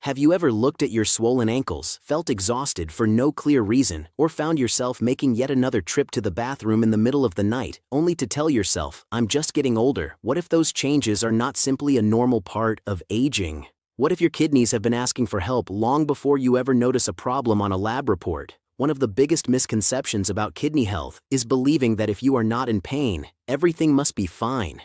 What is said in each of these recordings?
Have you ever looked at your swollen ankles, felt exhausted for no clear reason, or found yourself making yet another trip to the bathroom in the middle of the night, only to tell yourself, I'm just getting older? What if those changes are not simply a normal part of aging? What if your kidneys have been asking for help long before you ever notice a problem on a lab report? One of the biggest misconceptions about kidney health is believing that if you are not in pain, everything must be fine.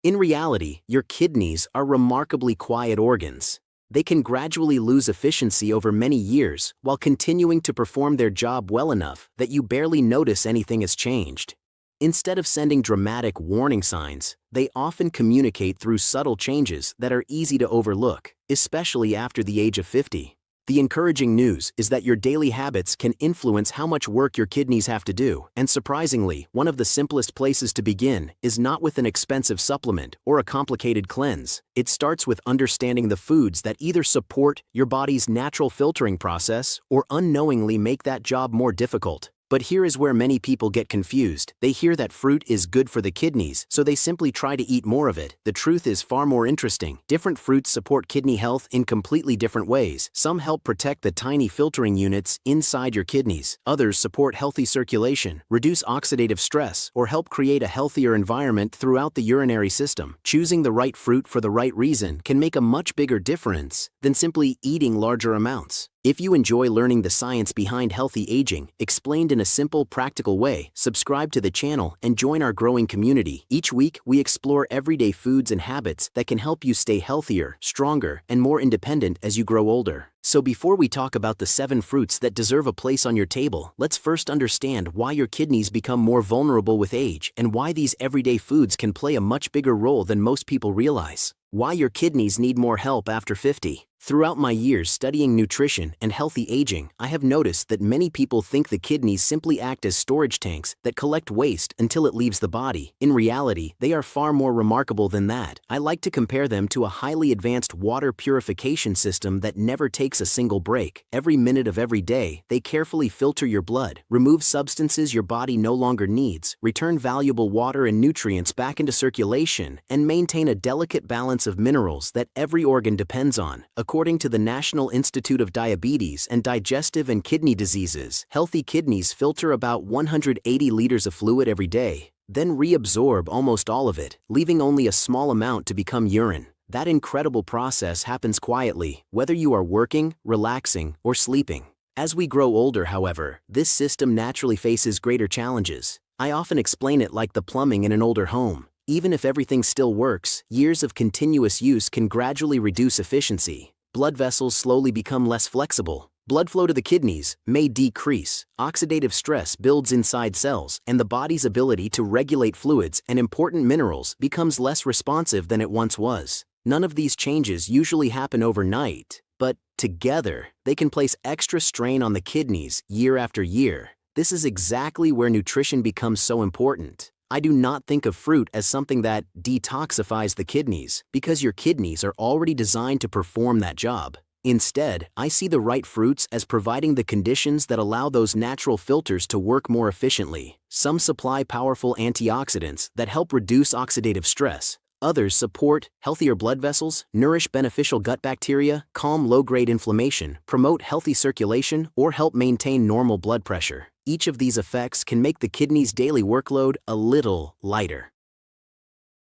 In reality, your kidneys are remarkably quiet organs. They can gradually lose efficiency over many years while continuing to perform their job well enough that you barely notice anything has changed. Instead of sending dramatic warning signs, they often communicate through subtle changes that are easy to overlook, especially after the age of 50. The encouraging news is that your daily habits can influence how much work your kidneys have to do, and surprisingly, one of the simplest places to begin is not with an expensive supplement or a complicated cleanse. It starts with understanding the foods that either support your body's natural filtering process or unknowingly make that job more difficult. But here is where many people get confused. They hear that fruit is good for the kidneys, so they simply try to eat more of it. The truth is far more interesting. Different fruits support kidney health in completely different ways. Some help protect the tiny filtering units inside your kidneys. Others support healthy circulation, reduce oxidative stress, or help create a healthier environment throughout the urinary system. Choosing the right fruit for the right reason can make a much bigger difference than simply eating larger amounts. If you enjoy learning the science behind healthy aging, explained in a simple, practical way, subscribe to the channel and join our growing community. Each week, we explore everyday foods and habits that can help you stay healthier, stronger, and more independent as you grow older. So before we talk about the 7 fruits that deserve a place on your table, let's first understand why your kidneys become more vulnerable with age and why these everyday foods can play a much bigger role than most people realize. Why your kidneys need more help after 50. Throughout my years studying nutrition and healthy aging, I have noticed that many people think the kidneys simply act as storage tanks that collect waste until it leaves the body. In reality, they are far more remarkable than that. I like to compare them to a highly advanced water purification system that never takes a single break. Every minute of every day, they carefully filter your blood, remove substances your body no longer needs, return valuable water and nutrients back into circulation, and maintain a delicate balance of minerals that every organ depends on. According to the National Institute of Diabetes and Digestive and Kidney Diseases, healthy kidneys filter about 180 liters of fluid every day, then reabsorb almost all of it, leaving only a small amount to become urine. That incredible process happens quietly, whether you are working, relaxing, or sleeping. As we grow older, however, this system naturally faces greater challenges. I often explain it like the plumbing in an older home. Even if everything still works, years of continuous use can gradually reduce efficiency. Blood vessels slowly become less flexible. Blood flow to the kidneys may decrease. Oxidative stress builds inside cells, and the body's ability to regulate fluids and important minerals becomes less responsive than it once was. None of these changes usually happen overnight, but together, they can place extra strain on the kidneys year after year. This is exactly where nutrition becomes so important. I do not think of fruit as something that detoxifies the kidneys, because your kidneys are already designed to perform that job. Instead, I see the right fruits as providing the conditions that allow those natural filters to work more efficiently. Some supply powerful antioxidants that help reduce oxidative stress. Others support healthier blood vessels, nourish beneficial gut bacteria, calm low-grade inflammation, promote healthy circulation, or help maintain normal blood pressure. Each of these effects can make the kidney's daily workload a little lighter.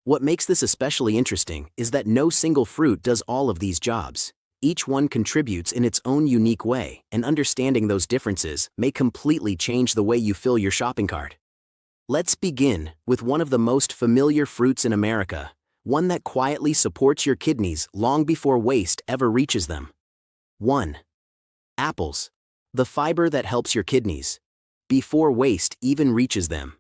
What makes this especially interesting is that no single fruit does all of these jobs. Each one contributes in its own unique way, and understanding those differences may completely change the way you fill your shopping cart. Let's begin with one of the most familiar fruits in America, one that quietly supports your kidneys long before waste ever reaches them. 1. Apples. The fiber that helps your kidneys before waste even reaches them.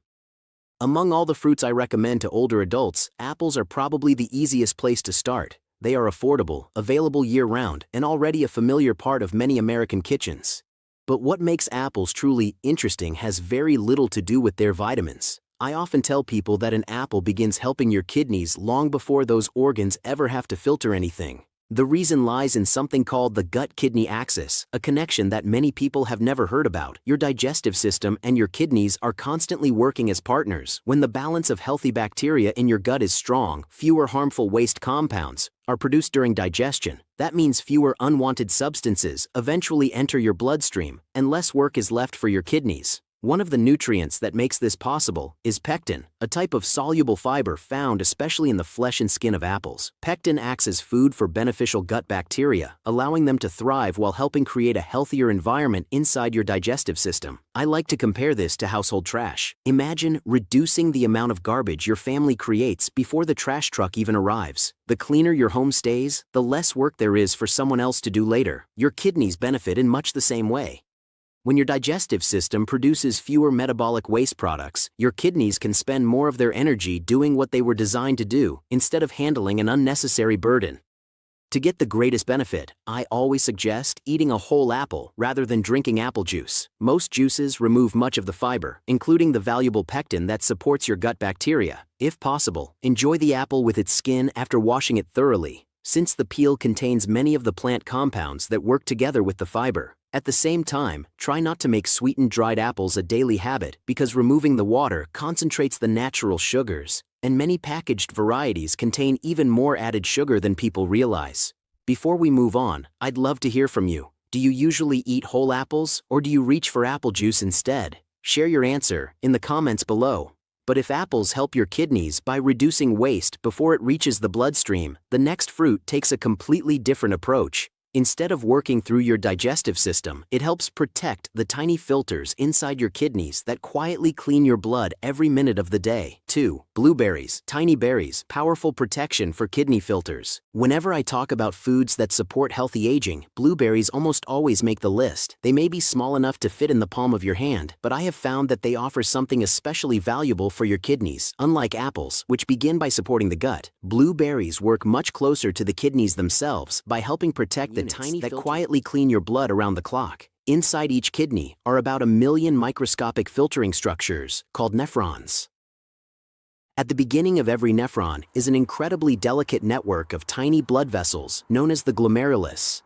Among all the fruits I recommend to older adults, apples are probably the easiest place to start. They are affordable, available year-round, and already a familiar part of many American kitchens. But what makes apples truly interesting has very little to do with their vitamins. I often tell people that an apple begins helping your kidneys long before those organs ever have to filter anything. The reason lies in something called the gut-kidney axis, a connection that many people have never heard about. Your digestive system and your kidneys are constantly working as partners. When the balance of healthy bacteria in your gut is strong, fewer harmful waste compounds are produced during digestion. That means fewer unwanted substances eventually enter your bloodstream, and less work is left for your kidneys. One of the nutrients that makes this possible is pectin, a type of soluble fiber found especially in the flesh and skin of apples. Pectin acts as food for beneficial gut bacteria, allowing them to thrive while helping create a healthier environment inside your digestive system. I like to compare this to household trash. Imagine reducing the amount of garbage your family creates before the trash truck even arrives. The cleaner your home stays, the less work there is for someone else to do later. Your kidneys benefit in much the same way. When your digestive system produces fewer metabolic waste products, your kidneys can spend more of their energy doing what they were designed to do, instead of handling an unnecessary burden. To get the greatest benefit, I always suggest eating a whole apple rather than drinking apple juice. Most juices remove much of the fiber, including the valuable pectin that supports your gut bacteria. If possible, enjoy the apple with its skin after washing it thoroughly, since the peel contains many of the plant compounds that work together with the fiber. At the same time, try not to make sweetened dried apples a daily habit, because removing the water concentrates the natural sugars, and many packaged varieties contain even more added sugar than people realize. Before we move on, I'd love to hear from you. Do you usually eat whole apples, or do you reach for apple juice instead? Share your answer in the comments below. But if apples help your kidneys by reducing waste before it reaches the bloodstream, the next fruit takes a completely different approach. Instead of working through your digestive system, it helps protect the tiny filters inside your kidneys that quietly clean your blood every minute of the day. 2. Blueberries, tiny berries, powerful protection for kidney filters. Whenever I talk about foods that support healthy aging, blueberries almost always make the list. They may be small enough to fit in the palm of your hand, but I have found that they offer something especially valuable for your kidneys. Unlike apples, which begin by supporting the gut, blueberries work much closer to the kidneys themselves by helping protect the tiny that quietly clean your blood around the clock. Inside each kidney are about 1 million microscopic filtering structures, called nephrons. At the beginning of every nephron is an incredibly delicate network of tiny blood vessels known as the glomerulus.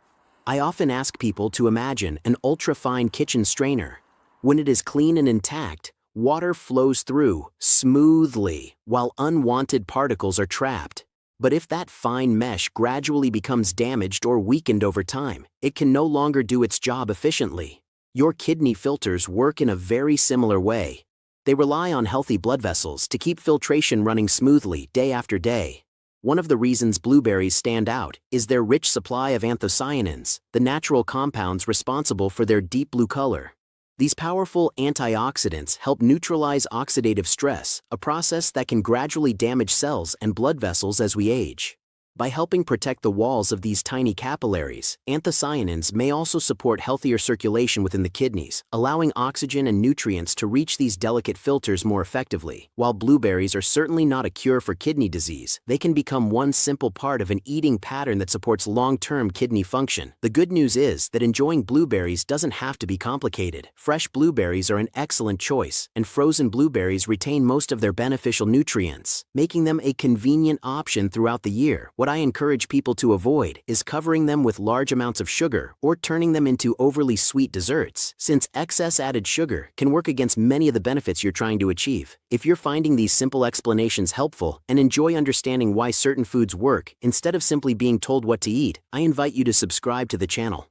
I often ask people to imagine an ultra-fine kitchen strainer. When it is clean and intact, water flows through smoothly, while unwanted particles are trapped. But if that fine mesh gradually becomes damaged or weakened over time, it can no longer do its job efficiently. Your kidney filters work in a very similar way. They rely on healthy blood vessels to keep filtration running smoothly day after day. One of the reasons blueberries stand out is their rich supply of anthocyanins, the natural compounds responsible for their deep blue color. These powerful antioxidants help neutralize oxidative stress, a process that can gradually damage cells and blood vessels as we age. By helping protect the walls of these tiny capillaries, anthocyanins may also support healthier circulation within the kidneys, allowing oxygen and nutrients to reach these delicate filters more effectively. While blueberries are certainly not a cure for kidney disease, they can become one simple part of an eating pattern that supports long-term kidney function. The good news is that enjoying blueberries doesn't have to be complicated. Fresh blueberries are an excellent choice, and frozen blueberries retain most of their beneficial nutrients, making them a convenient option throughout the year. What I encourage people to avoid is covering them with large amounts of sugar or turning them into overly sweet desserts, since excess added sugar can work against many of the benefits you're trying to achieve. If you're finding these simple explanations helpful and enjoy understanding why certain foods work instead of simply being told what to eat, I invite you to subscribe to the channel.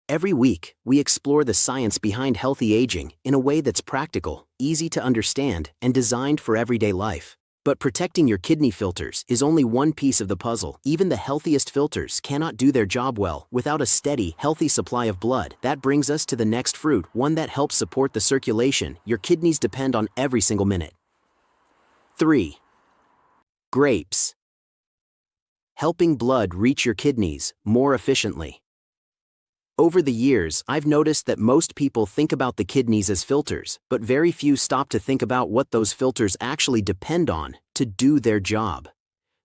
Every week, we explore the science behind healthy aging in a way that's practical, easy to understand, and designed for everyday life. But protecting your kidney filters is only one piece of the puzzle. Even the healthiest filters cannot do their job well without a steady, healthy supply of blood. That brings us to the next fruit, one that helps support the circulation your kidneys depend on every single minute. 3. Grapes. Helping blood reach your kidneys more efficiently. Over the years, I've noticed that most people think about the kidneys as filters, but very few stop to think about what those filters actually depend on to do their job.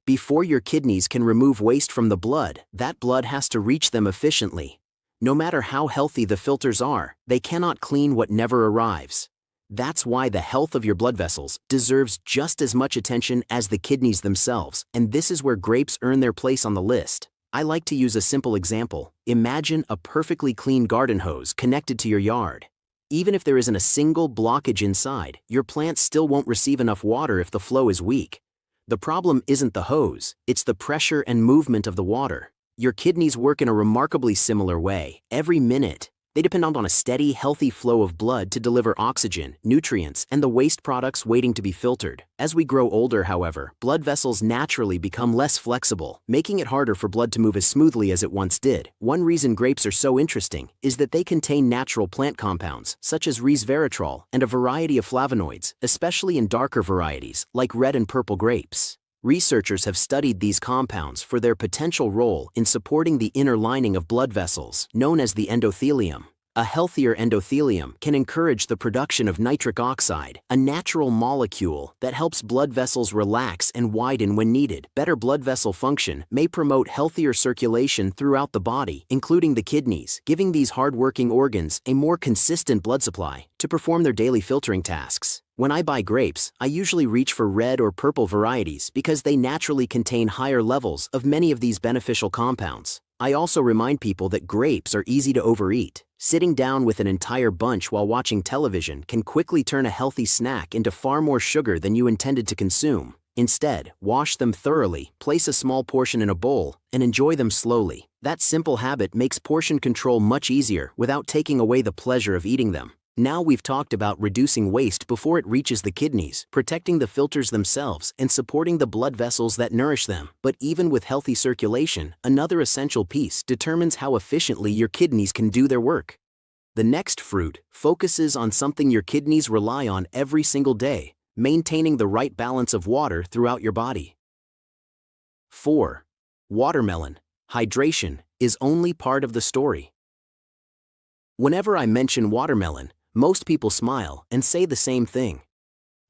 Before your kidneys can remove waste from the blood, that blood has to reach them efficiently. No matter how healthy the filters are, they cannot clean what never arrives. That's why the health of your blood vessels deserves just as much attention as the kidneys themselves, and this is where grapes earn their place on the list. I like to use a simple example. Imagine a perfectly clean garden hose connected to your yard. Even if there isn't a single blockage inside, your plants still won't receive enough water if the flow is weak. The problem isn't the hose, it's the pressure and movement of the water. Your kidneys work in a remarkably similar way. Every minute, they depend on a steady, healthy flow of blood to deliver oxygen, nutrients, and the waste products waiting to be filtered. As we grow older, however, blood vessels naturally become less flexible, making it harder for blood to move as smoothly as it once did. One reason grapes are so interesting is that they contain natural plant compounds, such as resveratrol, and a variety of flavonoids, especially in darker varieties, like red and purple grapes. Researchers have studied these compounds for their potential role in supporting the inner lining of blood vessels, known as the endothelium. A healthier endothelium can encourage the production of nitric oxide, a natural molecule that helps blood vessels relax and widen when needed. Better blood vessel function may promote healthier circulation throughout the body, including the kidneys, giving these hard-working organs a more consistent blood supply to perform their daily filtering tasks. When I buy grapes, I usually reach for red or purple varieties because they naturally contain higher levels of many of these beneficial compounds. I also remind people that grapes are easy to overeat. Sitting down with an entire bunch while watching television can quickly turn a healthy snack into far more sugar than you intended to consume. Instead, wash them thoroughly, place a small portion in a bowl, and enjoy them slowly. That simple habit makes portion control much easier without taking away the pleasure of eating them. Now we've talked about reducing waste before it reaches the kidneys, protecting the filters themselves, and supporting the blood vessels that nourish them. But even with healthy circulation, another essential piece determines how efficiently your kidneys can do their work. The next fruit focuses on something your kidneys rely on every single day: maintaining the right balance of water throughout your body. 4. Watermelon. Hydration is only part of the story. Whenever I mention watermelon, most people smile and say the same thing.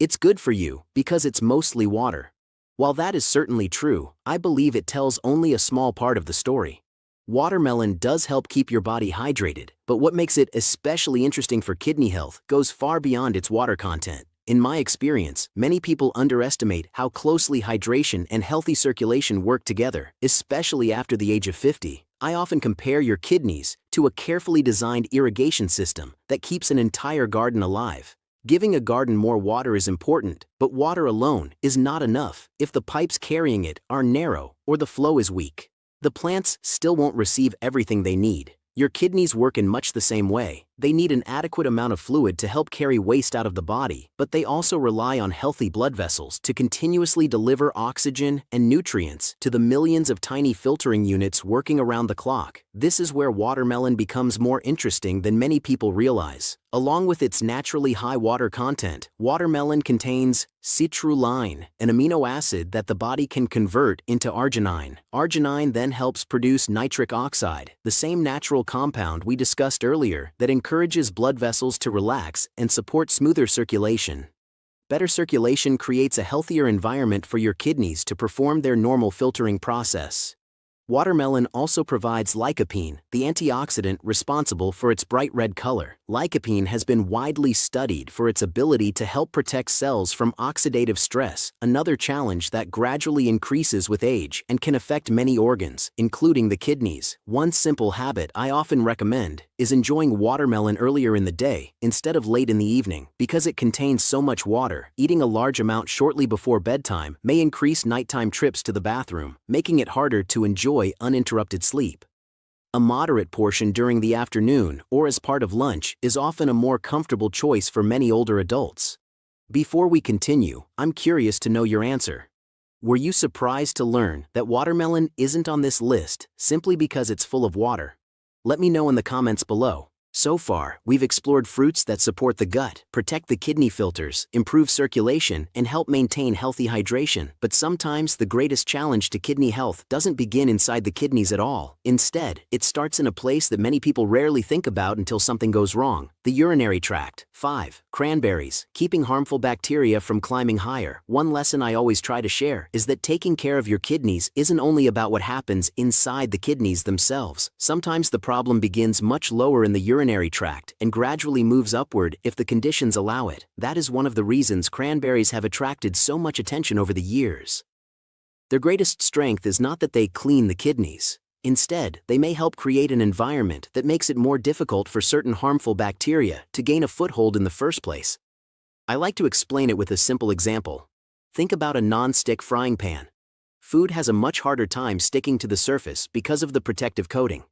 It's good for you because it's mostly water. While that is certainly true, I believe it tells only a small part of the story. Watermelon does help keep your body hydrated, but what makes it especially interesting for kidney health goes far beyond its water content. In my experience, many people underestimate how closely hydration and healthy circulation work together, especially after the age of 50. I often compare your kidneys to a carefully designed irrigation system that keeps an entire garden alive. Giving a garden more water is important, but water alone is not enough if the pipes carrying it are narrow or the flow is weak. The plants still won't receive everything they need. Your kidneys work in much the same way. They need an adequate amount of fluid to help carry waste out of the body, but they also rely on healthy blood vessels to continuously deliver oxygen and nutrients to the millions of tiny filtering units working around the clock. This is where watermelon becomes more interesting than many people realize. Along with its naturally high water content, watermelon contains citrulline, an amino acid that the body can convert into arginine. Arginine then helps produce nitric oxide, the same natural compound we discussed earlier that encourages blood vessels to relax and support smoother circulation. Better circulation creates a healthier environment for your kidneys to perform their normal filtering process. Watermelon also provides lycopene, the antioxidant responsible for its bright red color. Lycopene has been widely studied for its ability to help protect cells from oxidative stress, another challenge that gradually increases with age and can affect many organs, including the kidneys. One simple habit I often recommend is enjoying watermelon earlier in the day instead of late in the evening. Because it contains so much water, eating a large amount shortly before bedtime may increase nighttime trips to the bathroom, making it harder to enjoy uninterrupted sleep. A moderate portion during the afternoon or as part of lunch is often a more comfortable choice for many older adults. Before we continue, I'm curious to know your answer. Were you surprised to learn that watermelon isn't on this list simply because it's full of water? Let me know in the comments below. So far, we've explored fruits that support the gut, protect the kidney filters, improve circulation, and help maintain healthy hydration. But sometimes the greatest challenge to kidney health doesn't begin inside the kidneys at all. Instead, it starts in a place that many people rarely think about until something goes wrong: the urinary tract. 5. Cranberries. Keeping harmful bacteria from climbing higher. One lesson I always try to share is that taking care of your kidneys isn't only about what happens inside the kidneys themselves. Sometimes the problem begins much lower in the urinary tract and gradually moves upward if the conditions allow it. That is one of the reasons cranberries have attracted so much attention over the years. Their greatest strength is not that they clean the kidneys. Instead, they may help create an environment that makes it more difficult for certain harmful bacteria to gain a foothold in the first place. I like to explain it with a simple example. Think about a non-stick frying pan. Food has a much harder time sticking to the surface because of the protective coating.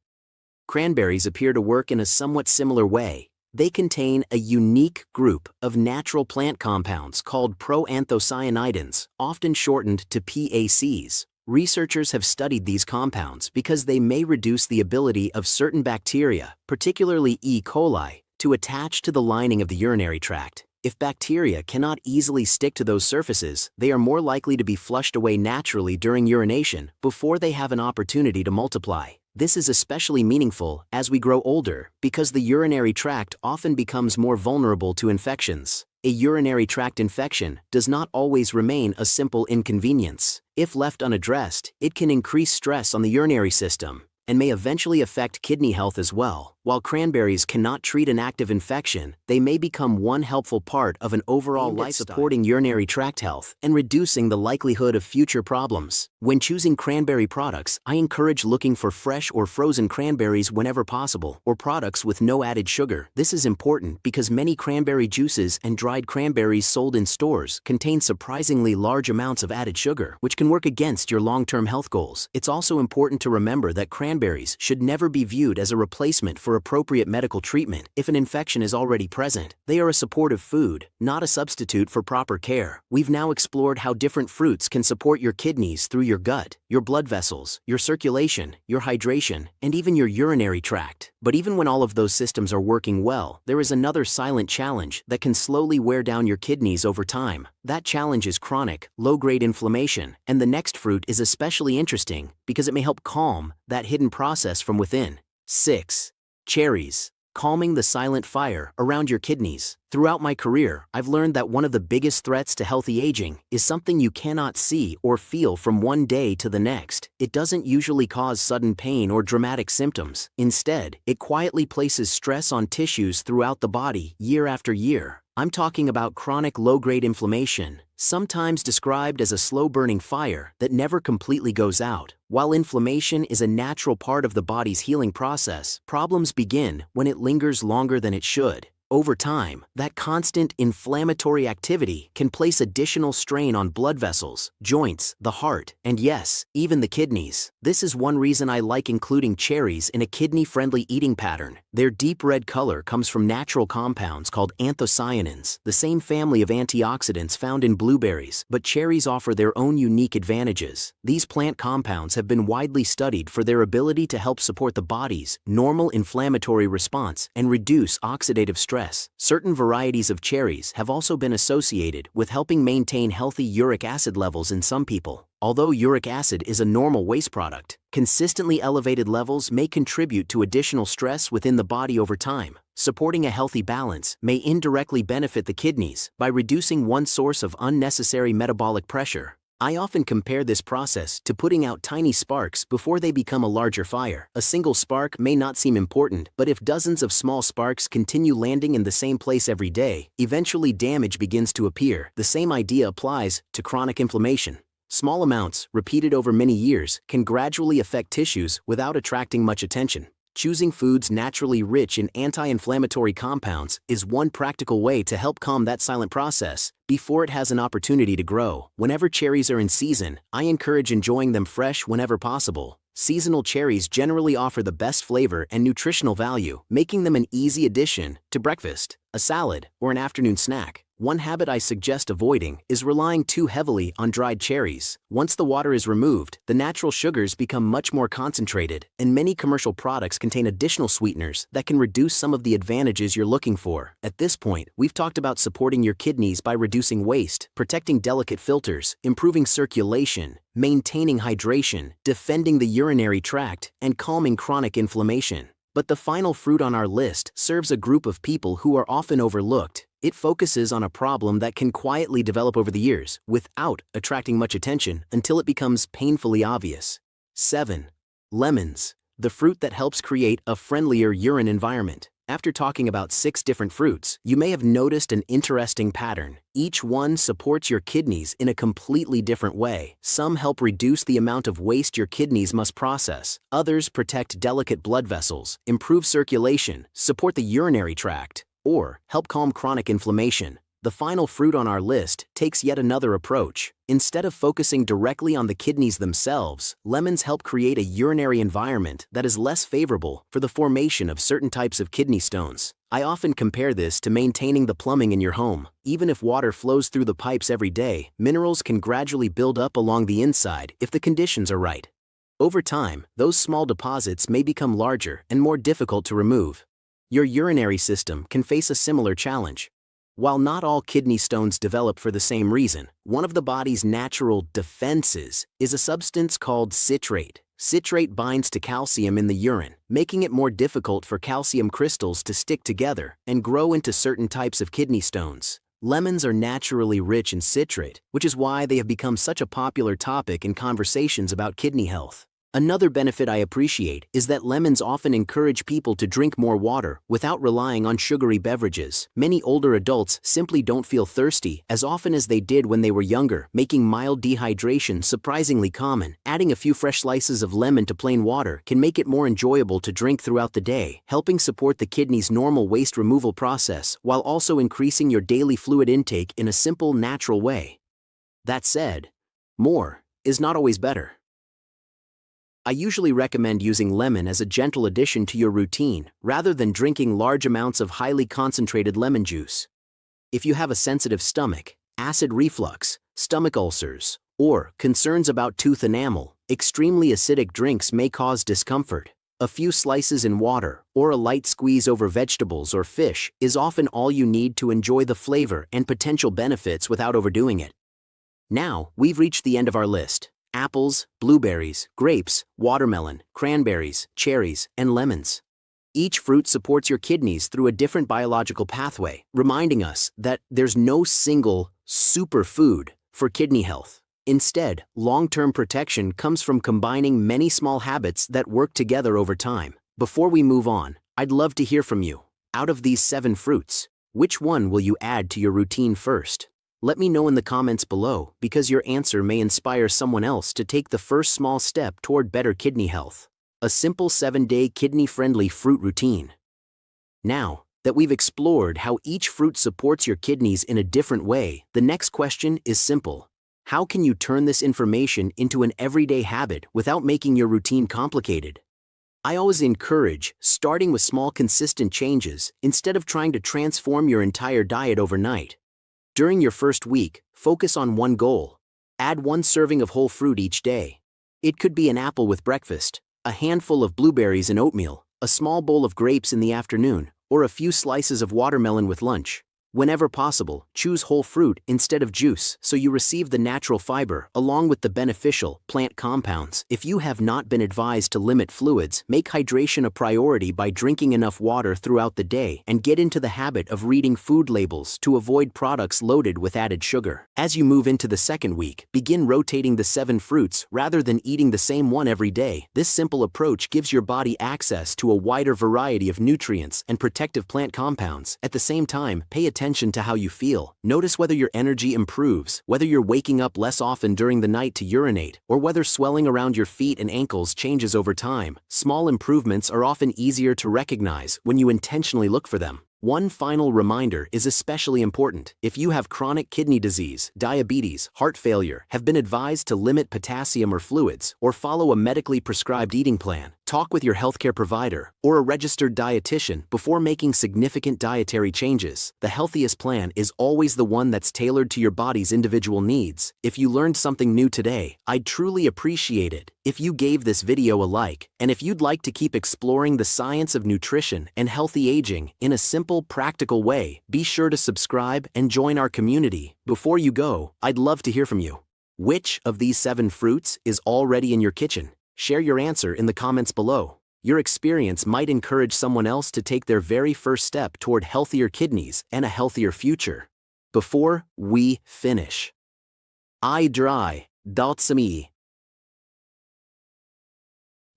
Cranberries appear to work in a somewhat similar way. They contain a unique group of natural plant compounds called proanthocyanidins, often shortened to PACs. Researchers have studied these compounds because they may reduce the ability of certain bacteria, particularly E. coli, to attach to the lining of the urinary tract. If bacteria cannot easily stick to those surfaces, they are more likely to be flushed away naturally during urination before they have an opportunity to multiply. This is especially meaningful as we grow older because the urinary tract often becomes more vulnerable to infections. A urinary tract infection does not always remain a simple inconvenience. If left unaddressed, it can increase stress on the urinary system and may eventually affect kidney health as well. While cranberries cannot treat an active infection, they may become one helpful part of an overall lifestyle supporting urinary tract health and reducing the likelihood of future problems. When choosing cranberry products, I encourage looking for fresh or frozen cranberries whenever possible, or products with no added sugar. This is important because many cranberry juices and dried cranberries sold in stores contain surprisingly large amounts of added sugar, which can work against your long-term health goals. It's also important to remember that cranberries should never be viewed as a replacement for appropriate medical treatment if an infection is already present. They are a supportive food, not a substitute for proper care. We've now explored how different fruits can support your kidneys through your gut, your blood vessels, your circulation, your hydration, and even your urinary tract. But even when all of those systems are working well, there is another silent challenge that can slowly wear down your kidneys over time. That challenge is chronic, low-grade inflammation, and the next fruit is especially interesting because it may help calm that hidden process from within. 6. Cherries. Calming the silent fire around your kidneys. Throughout my career, I've learned that one of the biggest threats to healthy aging is something you cannot see or feel from one day to the next. It doesn't usually cause sudden pain or dramatic symptoms. Instead, it quietly places stress on tissues throughout the body year after year. I'm talking about chronic low-grade inflammation, sometimes described as a slow-burning fire that never completely goes out. While inflammation is a natural part of the body's healing process, problems begin when it lingers longer than it should. Over time, that constant inflammatory activity can place additional strain on blood vessels, joints, the heart, and yes, even the kidneys. This is one reason I like including cherries in a kidney-friendly eating pattern. Their deep red color comes from natural compounds called anthocyanins, the same family of antioxidants found in blueberries, but cherries offer their own unique advantages. These plant compounds have been widely studied for their ability to help support the body's normal inflammatory response and reduce oxidative stress. Certain varieties of cherries have also been associated with helping maintain healthy uric acid levels in some people. Although uric acid is a normal waste product, consistently elevated levels may contribute to additional stress within the body over time. Supporting a healthy balance may indirectly benefit the kidneys by reducing one source of unnecessary metabolic pressure. I often compare this process to putting out tiny sparks before they become a larger fire. A single spark may not seem important, but if dozens of small sparks continue landing in the same place every day, eventually damage begins to appear. The same idea applies to chronic inflammation. Small amounts, repeated over many years, can gradually affect tissues without attracting much attention. Choosing foods naturally rich in anti-inflammatory compounds is one practical way to help calm that silent process before it has an opportunity to grow. Whenever cherries are in season, I encourage enjoying them fresh whenever possible. Seasonal cherries generally offer the best flavor and nutritional value, making them an easy addition to breakfast, a salad, or an afternoon snack. One habit I suggest avoiding is relying too heavily on dried cherries. Once the water is removed, the natural sugars become much more concentrated, and many commercial products contain additional sweeteners that can reduce some of the advantages you're looking for. At this point, we've talked about supporting your kidneys by reducing waste, protecting delicate filters, improving circulation, maintaining hydration, defending the urinary tract, and calming chronic inflammation. But the final fruit on our list serves a group of people who are often overlooked. It focuses on a problem that can quietly develop over the years without attracting much attention until it becomes painfully obvious. 7. Lemons, the fruit that helps create a friendlier urine environment. After talking about 6 different fruits, you may have noticed an interesting pattern. Each one supports your kidneys in a completely different way. Some help reduce the amount of waste your kidneys must process. Others protect delicate blood vessels, improve circulation, support the urinary tract, or help calm chronic inflammation. The final fruit on our list takes yet another approach. Instead of focusing directly on the kidneys themselves, lemons help create a urinary environment that is less favorable for the formation of certain types of kidney stones. I often compare this to maintaining the plumbing in your home. Even if water flows through the pipes every day, minerals can gradually build up along the inside if the conditions are right. Over time, those small deposits may become larger and more difficult to remove. Your urinary system can face a similar challenge. While not all kidney stones develop for the same reason, one of the body's natural defenses is a substance called citrate. Citrate binds to calcium in the urine, making it more difficult for calcium crystals to stick together and grow into certain types of kidney stones. Lemons are naturally rich in citrate, which is why they have become such a popular topic in conversations about kidney health. Another benefit I appreciate is that lemons often encourage people to drink more water without relying on sugary beverages. Many older adults simply don't feel thirsty as often as they did when they were younger, making mild dehydration surprisingly common. Adding a few fresh slices of lemon to plain water can make it more enjoyable to drink throughout the day, helping support the kidney's normal waste removal process while also increasing your daily fluid intake in a simple, natural way. That said, more is not always better. I usually recommend using lemon as a gentle addition to your routine rather than drinking large amounts of highly concentrated lemon juice. If you have a sensitive stomach, acid reflux, stomach ulcers, or concerns about tooth enamel, extremely acidic drinks may cause discomfort. A few slices in water or a light squeeze over vegetables or fish is often all you need to enjoy the flavor and potential benefits without overdoing it. Now, we've reached the end of our list. Apples, blueberries, grapes, watermelon, cranberries, cherries, and lemons. Each fruit supports your kidneys through a different biological pathway, reminding us that there's no single superfood for kidney health. Instead, long-term protection comes from combining many small habits that work together over time. Before we move on, I'd love to hear from you. Out of these 7 fruits, which one will you add to your routine first? Let me know in the comments below, because your answer may inspire someone else to take the first small step toward better kidney health. A simple 7-day kidney-friendly fruit routine. Now that we've explored how each fruit supports your kidneys in a different way, the next question is simple. How can you turn this information into an everyday habit without making your routine complicated? I always encourage starting with small consistent changes instead of trying to transform your entire diet overnight. During your first week, focus on one goal. Add 1 serving of whole fruit each day. It could be an apple with breakfast, a handful of blueberries and oatmeal, a small bowl of grapes in the afternoon, or a few slices of watermelon with lunch. Whenever possible, choose whole fruit instead of juice so you receive the natural fiber along with the beneficial plant compounds. If you have not been advised to limit fluids, make hydration a priority by drinking enough water throughout the day and get into the habit of reading food labels to avoid products loaded with added sugar. As you move into the second week, begin rotating the 7 fruits rather than eating the same one every day. This simple approach gives your body access to a wider variety of nutrients and protective plant compounds. At the same time, pay attention to how you feel. Notice whether your energy improves, whether you're waking up less often during the night to urinate, or whether swelling around your feet and ankles changes over time. Small improvements are often easier to recognize when you intentionally look for them. One final reminder is especially important. If you have chronic kidney disease, diabetes, heart failure, have been advised to limit potassium or fluids, or follow a medically prescribed eating plan, talk with your healthcare provider or a registered dietitian before making significant dietary changes. The healthiest plan is always the one that's tailored to your body's individual needs. If you learned something new today, I'd truly appreciate it if you gave this video a like. And if you'd like to keep exploring the science of nutrition and healthy aging in a simple, practical way, be sure to subscribe and join our community. Before you go, I'd love to hear from you. Which of these 7 fruits is already in your kitchen? Share your answer in the comments below. Your experience might encourage someone else to take their very first step toward healthier kidneys and a healthier future. Before we finish, I dry me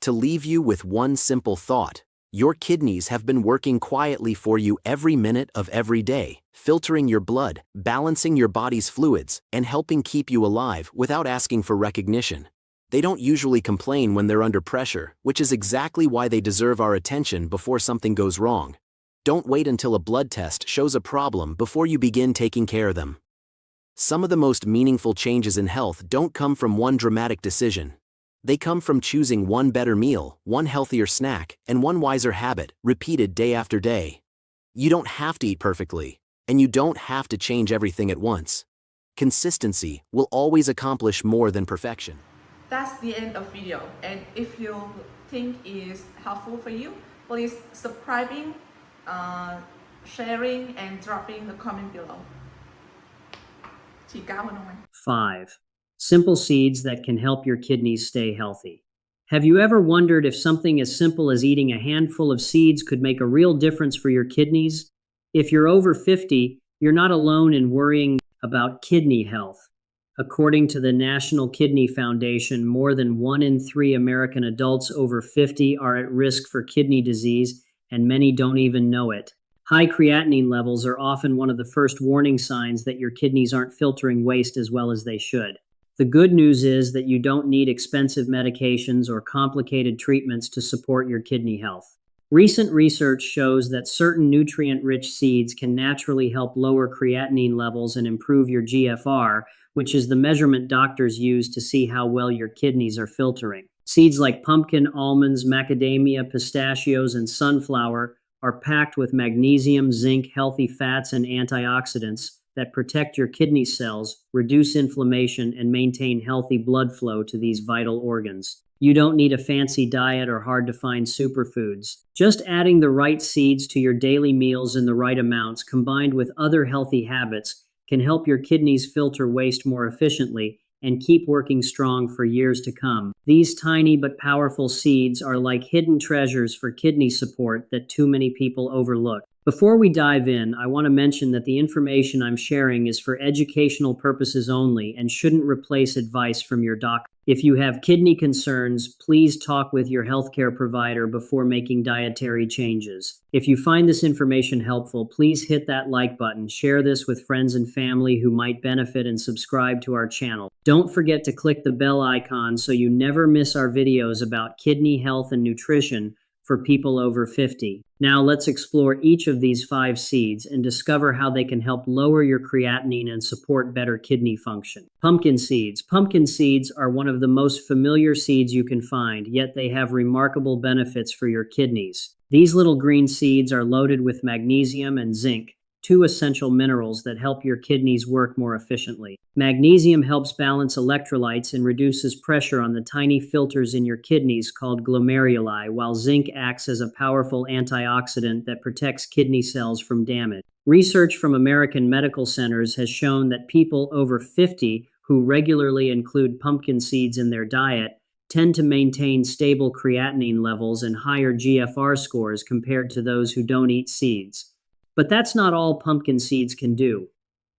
to leave you with one simple thought. Your kidneys have been working quietly for you every minute of every day, filtering your blood, balancing your body's fluids, and helping keep you alive without asking for recognition. They don't usually complain when they're under pressure, which is exactly why they deserve our attention before something goes wrong. Don't wait until a blood test shows a problem before you begin taking care of them. Some of the most meaningful changes in health don't come from one dramatic decision. They come from choosing one better meal, one healthier snack, and one wiser habit, repeated day after day. You don't have to eat perfectly, and you don't have to change everything at once. Consistency will always accomplish more than perfection. That's the end of video, and if you think is helpful for you, please subscribing, sharing, and dropping the comment below. Chị Cao hơn không anh? 5. Simple seeds that can help your kidneys stay healthy. Have you ever wondered if something as simple as eating a handful of seeds could make a real difference for your kidneys? If you're over 50, you're not alone in worrying about kidney health. According to the National Kidney Foundation, more than 1 in 3 American adults over 50 are at risk for kidney disease, and many don't even know it. High creatinine levels are often one of the first warning signs that your kidneys aren't filtering waste as well as they should. The good news is that you don't need expensive medications or complicated treatments to support your kidney health. Recent research shows that certain nutrient-rich seeds can naturally help lower creatinine levels and improve your GFR, which is the measurement doctors use to see how well your kidneys are filtering. Seeds like pumpkin, almonds, macadamia, pistachios, and sunflower are packed with magnesium, zinc, healthy fats, and antioxidants that protect your kidney cells, reduce inflammation, and maintain healthy blood flow to these vital organs. You don't need a fancy diet or hard-to-find superfoods. Just adding the right seeds to your daily meals in the right amounts, combined with other healthy habits, can help your kidneys filter waste more efficiently and keep working strong for years to come. These tiny but powerful seeds are like hidden treasures for kidney support that too many people overlook. Before we dive in, I want to mention that the information I'm sharing is for educational purposes only and shouldn't replace advice from your doctor. If you have kidney concerns, please talk with your healthcare provider before making dietary changes. If you find this information helpful, please hit that like button, share this with friends and family who might benefit, and subscribe to our channel. Don't forget to click the bell icon so you never miss our videos about kidney health and nutrition for people over 50. Now let's explore each of these 5 seeds and discover how they can help lower your creatinine and support better kidney function. Pumpkin seeds. Pumpkin seeds are one of the most familiar seeds you can find, yet they have remarkable benefits for your kidneys. These little green seeds are loaded with magnesium and zinc, 2 essential minerals that help your kidneys work more efficiently. Magnesium helps balance electrolytes and reduces pressure on the tiny filters in your kidneys called glomeruli, while zinc acts as a powerful antioxidant that protects kidney cells from damage. Research from American medical centers has shown that people over 50 who regularly include pumpkin seeds in their diet tend to maintain stable creatinine levels and higher GFR scores compared to those who don't eat seeds. But that's not all pumpkin seeds can do.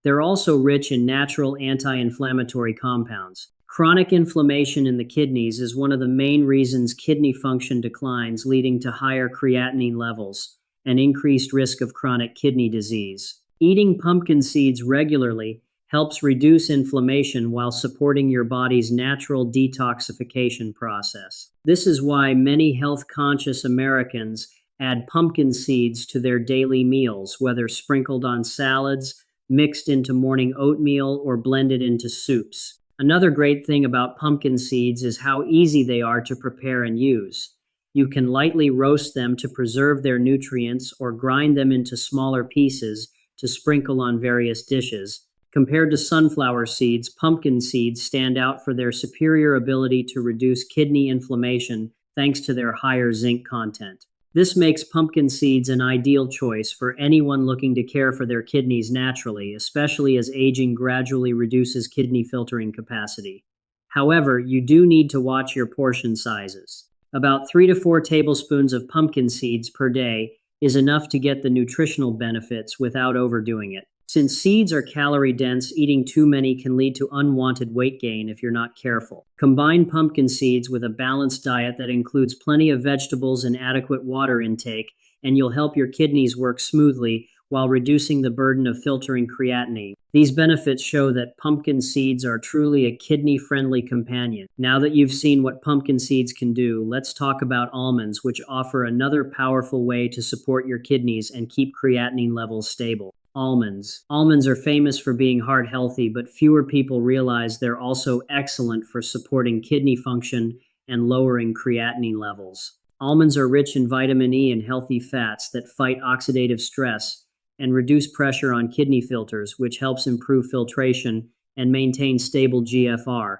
They're also rich in natural anti-inflammatory compounds. Chronic inflammation in the kidneys is one of the main reasons kidney function declines, leading to higher creatinine levels and increased risk of chronic kidney disease. Eating pumpkin seeds regularly helps reduce inflammation while supporting your body's natural detoxification process. This is why many health-conscious Americans add pumpkin seeds to their daily meals, whether sprinkled on salads, mixed into morning oatmeal, or blended into soups. Another great thing about pumpkin seeds is how easy they are to prepare and use. You can lightly roast them to preserve their nutrients or grind them into smaller pieces to sprinkle on various dishes. Compared to sunflower seeds, pumpkin seeds stand out for their superior ability to reduce kidney inflammation thanks to their higher zinc content. This makes pumpkin seeds an ideal choice for anyone looking to care for their kidneys naturally, especially as aging gradually reduces kidney filtering capacity. However, you do need to watch your portion sizes. About 3 to 4 tablespoons of pumpkin seeds per day is enough to get the nutritional benefits without overdoing it. Since seeds are calorie-dense, eating too many can lead to unwanted weight gain if you're not careful. Combine pumpkin seeds with a balanced diet that includes plenty of vegetables and adequate water intake, and you'll help your kidneys work smoothly while reducing the burden of filtering creatinine. These benefits show that pumpkin seeds are truly a kidney-friendly companion. Now that you've seen what pumpkin seeds can do, let's talk about almonds, which offer another powerful way to support your kidneys and keep creatinine levels stable. Almonds. Almonds are famous for being heart healthy, but fewer people realize they're also excellent for supporting kidney function and lowering creatinine levels. Almonds are rich in vitamin E and healthy fats that fight oxidative stress and reduce pressure on kidney filters, which helps improve filtration and maintain stable GFR.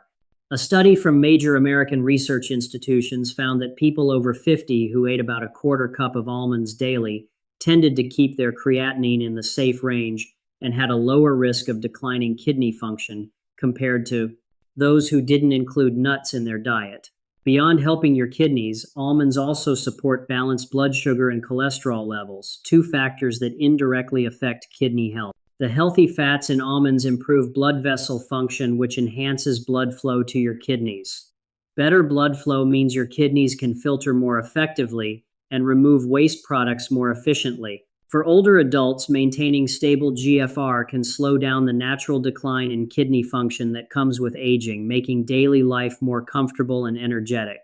A study from major American research institutions found that people over 50 who ate about a quarter cup of almonds daily tended to keep their creatinine in the safe range and had a lower risk of declining kidney function compared to those who didn't include nuts in their diet. Beyond helping your kidneys, almonds also support balanced blood sugar and cholesterol levels, two factors that indirectly affect kidney health. The healthy fats in almonds improve blood vessel function, which enhances blood flow to your kidneys. Better blood flow means your kidneys can filter more effectively and remove waste products more efficiently. For older adults, maintaining stable GFR can slow down the natural decline in kidney function that comes with aging, making daily life more comfortable and energetic.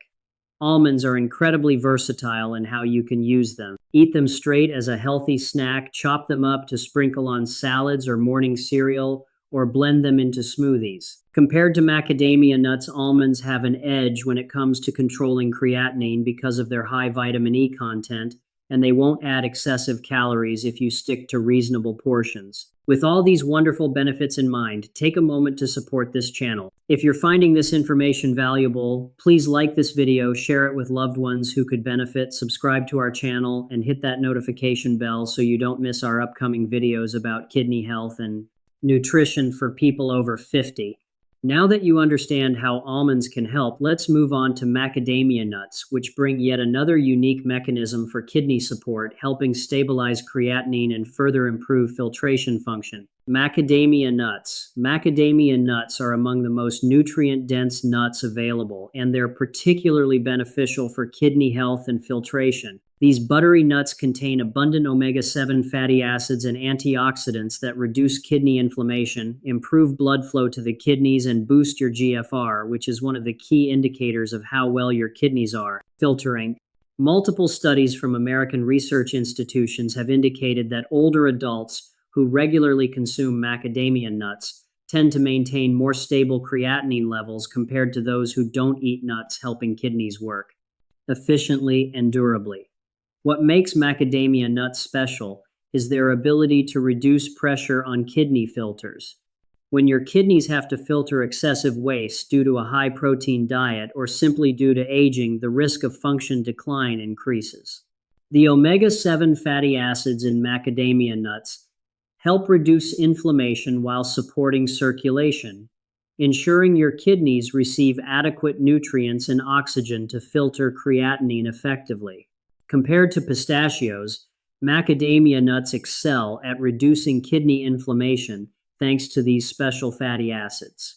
Almonds are incredibly versatile in how you can use them. Eat them straight as a healthy snack, chop them up to sprinkle on salads or morning cereal, or blend them into smoothies. Compared to macadamia nuts, almonds have an edge when it comes to controlling creatinine because of their high vitamin E content, and they won't add excessive calories if you stick to reasonable portions. With all these wonderful benefits in mind, take a moment to support this channel. If you're finding this information valuable, please like this video, share it with loved ones who could benefit, subscribe to our channel, and hit that notification bell so you don't miss our upcoming videos about kidney health and nutrition for people over 50. Now that you understand how almonds can help, let's move on to macadamia nuts, which bring yet another unique mechanism for kidney support, helping stabilize creatinine and further improve filtration function. Macadamia nuts. Macadamia nuts are among the most nutrient-dense nuts available, and they're particularly beneficial for kidney health and filtration. These buttery nuts contain abundant omega-7 fatty acids and antioxidants that reduce kidney inflammation, improve blood flow to the kidneys, and boost your GFR, which is one of the key indicators of how well your kidneys are filtering. Multiple studies from American research institutions have indicated that older adults who regularly consume macadamia nuts tend to maintain more stable creatinine levels compared to those who don't eat nuts, helping kidneys work efficiently and durably. What makes macadamia nuts special is their ability to reduce pressure on kidney filters. When your kidneys have to filter excessive waste due to a high-protein diet or simply due to aging, the risk of function decline increases. The omega-7 fatty acids in macadamia nuts help reduce inflammation while supporting circulation, ensuring your kidneys receive adequate nutrients and oxygen to filter creatinine effectively. Compared to pistachios, macadamia nuts excel at reducing kidney inflammation thanks to these special fatty acids.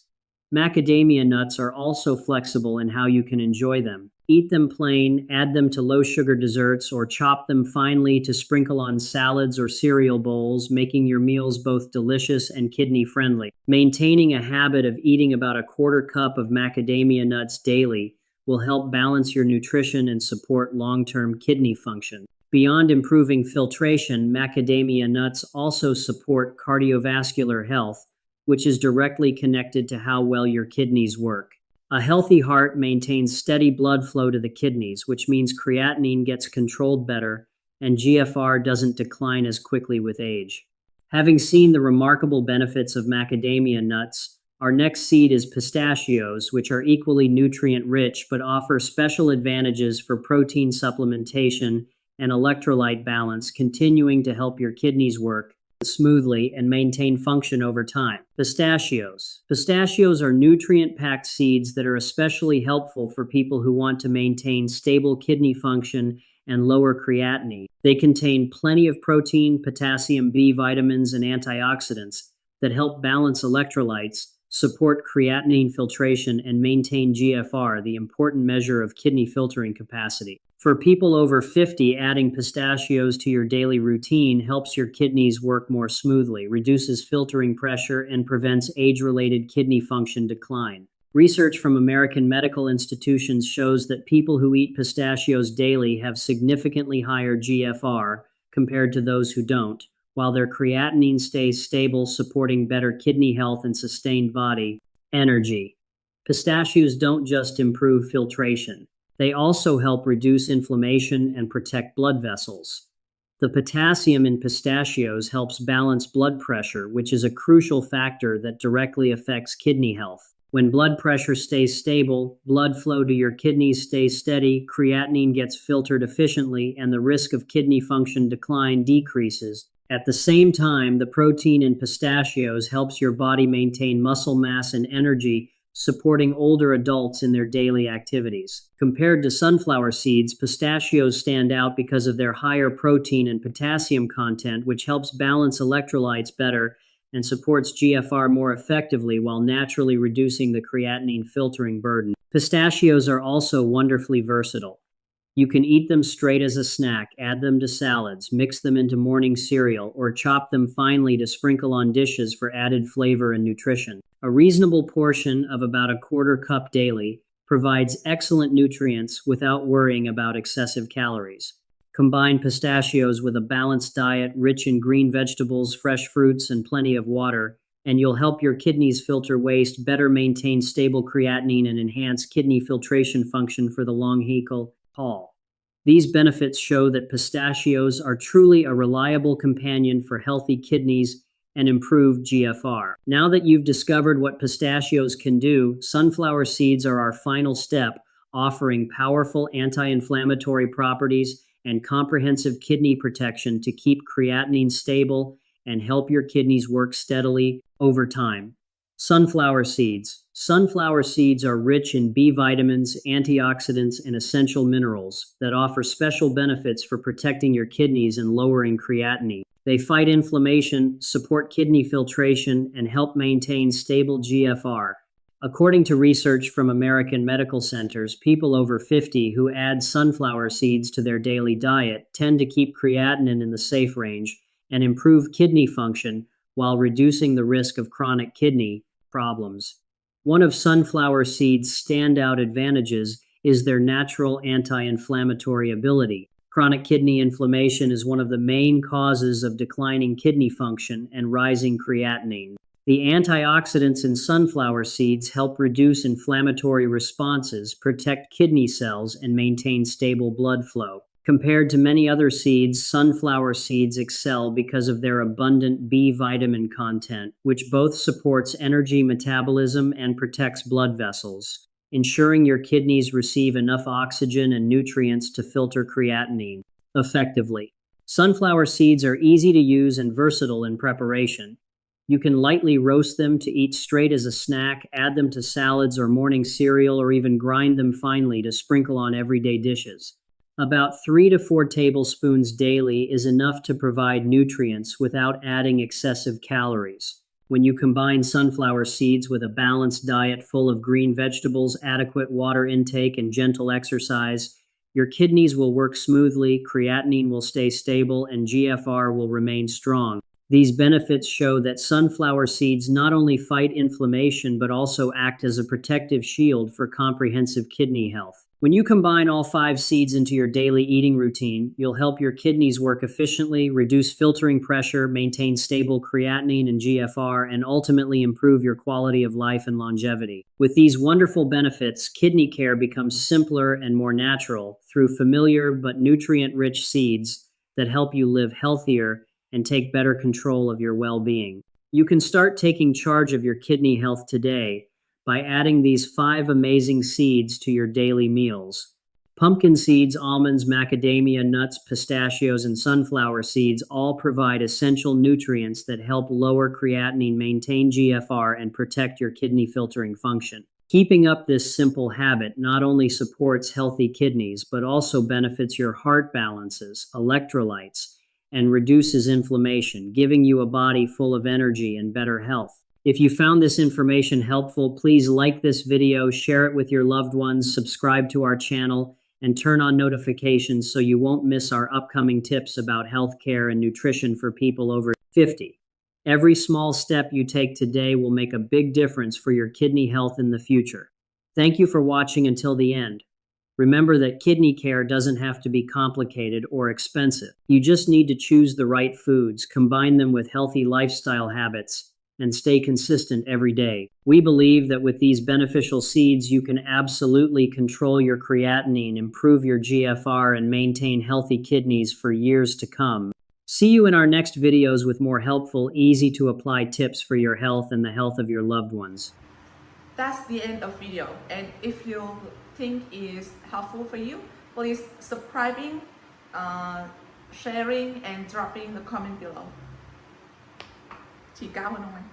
Macadamia nuts are also flexible in how you can enjoy them. Eat them plain, add them to low-sugar desserts, or chop them finely to sprinkle on salads or cereal bowls, making your meals both delicious and kidney-friendly. Maintaining a habit of eating about a quarter cup of macadamia nuts daily will help balance your nutrition and support long-term kidney function. Beyond improving filtration, macadamia nuts also support cardiovascular health, which is directly connected to how well your kidneys work. A healthy heart maintains steady blood flow to the kidneys, which means creatinine gets controlled better and GFR doesn't decline as quickly with age. Having seen the remarkable benefits of macadamia nuts, our next seed is pistachios, which are equally nutrient-rich but offer special advantages for protein supplementation and electrolyte balance, continuing to help your kidneys work smoothly and maintain function over time. Pistachios. Pistachios are nutrient-packed seeds that are especially helpful for people who want to maintain stable kidney function and lower creatinine. They contain plenty of protein, potassium, B vitamins, and antioxidants that help balance electrolytes, support creatinine filtration, and maintain GFR, the important measure of kidney filtering capacity. For people over 50, adding pistachios to your daily routine helps your kidneys work more smoothly, reduces filtering pressure, and prevents age-related kidney function decline. Research from American medical institutions shows that people who eat pistachios daily have significantly higher GFR compared to those who don't, while their creatinine stays stable, supporting better kidney health and sustained body energy. Pistachios don't just improve filtration. They also help reduce inflammation and protect blood vessels. The potassium in pistachios helps balance blood pressure, which is a crucial factor that directly affects kidney health. When blood pressure stays stable, blood flow to your kidneys stays steady, creatinine gets filtered efficiently, and the risk of kidney function decline decreases. At the same time, the protein in pistachios helps your body maintain muscle mass and energy, supporting older adults in their daily activities. Compared to sunflower seeds, pistachios stand out because of their higher protein and potassium content, which helps balance electrolytes better and supports GFR more effectively while naturally reducing the creatinine filtering burden. Pistachios are also wonderfully versatile. You can eat them straight as a snack, add them to salads, mix them into morning cereal, or chop them finely to sprinkle on dishes for added flavor and nutrition. A reasonable portion of about a quarter cup daily provides excellent nutrients without worrying about excessive calories. Combine pistachios with a balanced diet rich in green vegetables, fresh fruits, and plenty of water, and you'll help your kidneys filter waste, better maintain stable creatinine, and enhance kidney filtration function for the long haul. These benefits show that pistachios are truly a reliable companion for healthy kidneys and improved GFR. Now that you've discovered what pistachios can do, sunflower seeds are our final step, offering powerful anti-inflammatory properties and comprehensive kidney protection to keep creatinine stable and help your kidneys work steadily over time. Sunflower seeds. Sunflower seeds are rich in B vitamins, antioxidants, and essential minerals that offer special benefits for protecting your kidneys and lowering creatinine. They fight inflammation, support kidney filtration, and help maintain stable GFR. According to research from American medical centers, people over 50 who add sunflower seeds to their daily diet tend to keep creatinine in the safe range and improve kidney function while reducing the risk of chronic kidney problems. One of sunflower seeds' standout advantages is their natural anti-inflammatory ability. Chronic kidney inflammation is one of the main causes of declining kidney function and rising creatinine. The antioxidants in sunflower seeds help reduce inflammatory responses, protect kidney cells, and maintain stable blood flow. Compared to many other seeds, sunflower seeds excel because of their abundant B vitamin content, which both supports energy metabolism and protects blood vessels, ensuring your kidneys receive enough oxygen and nutrients to filter creatinine effectively. Sunflower seeds are easy to use and versatile in preparation. You can lightly roast them to eat straight as a snack, add them to salads or morning cereal, or even grind them finely to sprinkle on everyday dishes. About 3 to 4 tablespoons daily is enough to provide nutrients without adding excessive calories. When you combine sunflower seeds with a balanced diet full of green vegetables, adequate water intake, and gentle exercise, your kidneys will work smoothly, creatinine will stay stable, and GFR will remain strong. These benefits show that sunflower seeds not only fight inflammation but also act as a protective shield for comprehensive kidney health. When you combine all 5 seeds into your daily eating routine, you'll help your kidneys work efficiently, reduce filtering pressure, maintain stable creatinine and GFR, and ultimately improve your quality of life and longevity. With these wonderful benefits, kidney care becomes simpler and more natural through familiar but nutrient-rich seeds that help you live healthier and take better control of your well-being. You can start taking charge of your kidney health today by adding these 5 amazing seeds to your daily meals. Pumpkin seeds, almonds, macadamia nuts, pistachios, and sunflower seeds all provide essential nutrients that help lower creatinine, maintain GFR, and protect your kidney filtering function. Keeping up this simple habit not only supports healthy kidneys, but also benefits your heart balances, electrolytes, and reduces inflammation, giving you a body full of energy and better health. If you found this information helpful, please like this video, share it with your loved ones, subscribe to our channel, and turn on notifications so you won't miss our upcoming tips about healthcare and nutrition for people over 50. Every small step you take today will make a big difference for your kidney health in the future. Thank you for watching until the end. Remember that kidney care doesn't have to be complicated or expensive. You just need to choose the right foods, combine them with healthy lifestyle habits, and stay consistent every day. We believe that with these beneficial seeds, you can absolutely control your creatinine, improve your GFR, and maintain healthy kidneys for years to come. See you in our next videos with more helpful, easy to apply tips for your health and the health of your loved ones. That's the end of video. And if you think is helpful for you, please subscribing, sharing, and dropping the comment below. Chị cao hơn không anh?